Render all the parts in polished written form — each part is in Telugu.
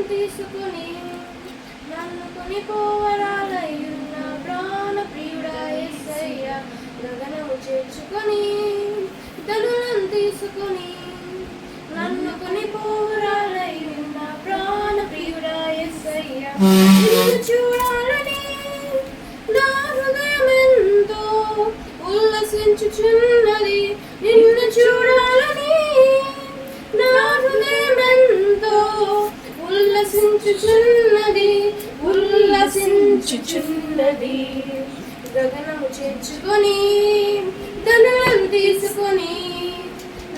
తీసుకుని నన్ను కొనిపోవరాలయ్యున్న ప్రాణ ప్రియుడా యేసయ్యా గగనము చేర్చుకొని ధనులను తీసుకుని నన్ను కొనిపోవరాలయ్యున్న ప్రాణ ప్రియుడా యేసయ్యా నిన్ను చూడాలని నా హృదయమెంతో ఉల్లసించుచున్నది నిన్ను చూడాలని నా హృదయమెంతో ఉల్లసించుచున్నది గగనము చేర్చుకొని ధనులను తీసుకొని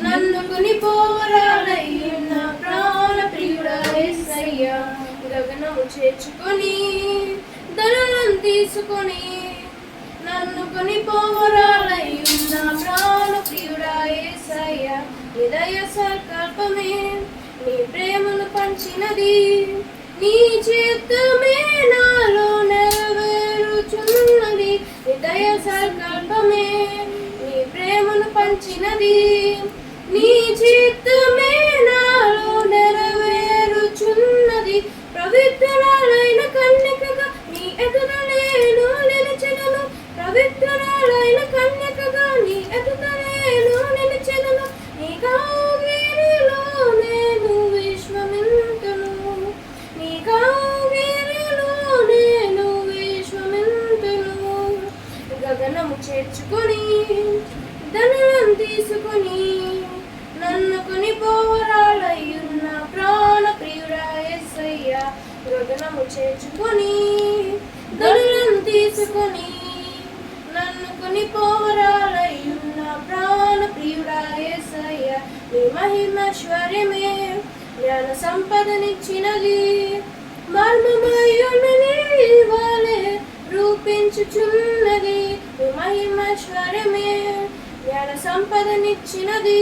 నన్ను కొనిపోవరాలయ్యున్న ప్రాణ ప్రియుడా యేసయ్యా గగనము చేర్చుకొని ధనులను తీసుకొని నన్ను కొనిపోవరాలయ్యున్న ప్రాణ ప్రియుడా యేసయ్యా హృదయ సంకల్పమే నీ ప్రేమను పంచినది నీ చిత్తమే నాలో నెరవేరుచున్నది హృదయ సంకల్పమే నీ ప్రేమను పంచినది నీ చిత్తమే నాలో నెరవేరుచున్నది పవిత్రురాలైన కన్యకగా నీ ఎదుట నేను నిలిచెదను పవిత్రురాలైన కన్యకగా నీ ఎదుట నేను నిలిచెదను నీ కౌగిలిలో నేను విశ్వమింతును నీ కౌగిలిలో నేను విశ్వమింతును గగనము చేర్చుకొని ధనులను తీసుకొని నన్ను కొనిపోవరాలయ్యున్న ప్రాణ ప్రియుడా యేసయ్యా గగనము చేర్చుకొని ధనులను తీసుకొని నన్ను కొనిపోవరాలయ్యున్న ప్రాణ ప్రియుడా యేసయ్యా నీ మహిమైశ్వర్యమే జ్ఞాన సంపదనిచ్చినది మర్మమయున్నది వలె రూపించుచున్నది నీ మహిమైశ్వర్యమే జ్ఞాన సంపదనిచ్చినది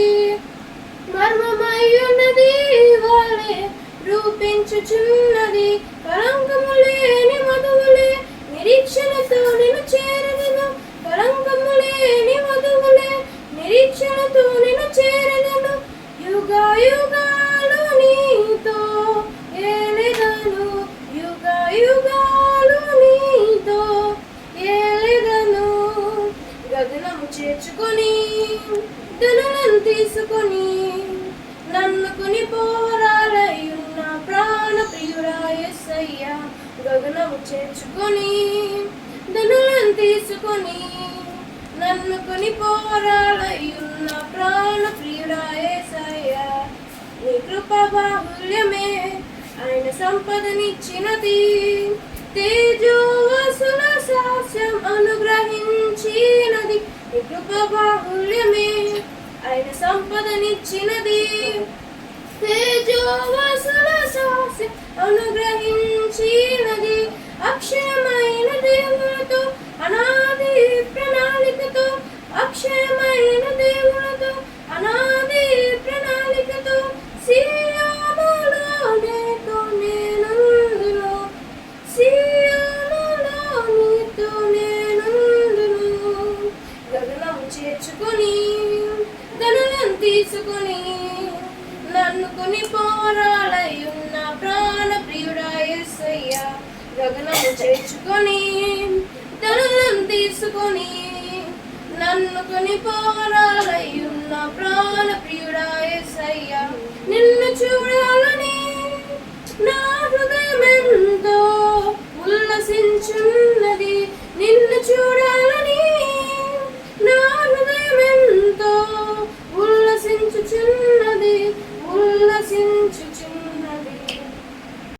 మర్మమయున్నది వలె రూపించుచున్నది కళంకము లేని వధువులే నిరీక్షణతో నిన్ను చేరదను కళంకము లేని వధువులే నిరీక్షణతో నిన్ను చేరదను యుగాలు నీతో ఏలెదను యుగాలు నీతో ఏలెదను గగనము చేర్చుకొని ధనులను తీసుకొని నన్ను కొనిపోవరాలయ్యున్న ప్రాణ ప్రియుడా యేసయ్యా గగనము చేర్చుకొని ధనులను తీసుకొని నన్ను కొనిపోవరాలయ్యున్న ప్రాణ ప్రియుడా యేసయ్యా నీ కృప బాహుల్యమే ఆయన సంపదనిచ్చినది తేజోవసుల సాస్యం అనుగ్రహించినది నీ కృప బాహుల్యమే ఆయన సంపదనిచ్చినది తేజోవసుల సాస్యం అనుగ్రహించినది అక్షయమైన దేవులతో అనాది ప్రణాళికతో అక్షయమైన దేవులతో అనాది ప్రణాళికతో సియోనులో నీతో నేనందును సియోనులో నీతో నేనందును గగనము చేర్చుకొని ధనులను తీసుకొని నన్ను కొనిపోవరాలయ్యున్న ప్రాణ ప్రియుడా యేసయ్యా గగనము చేర్చుకొని ధనులను తీసుకొని నన్ను కొనిపోవరాలయ్యున్న ప్రాణ ప్రియుడా యేసయ్యా నిన్ను చూడాలని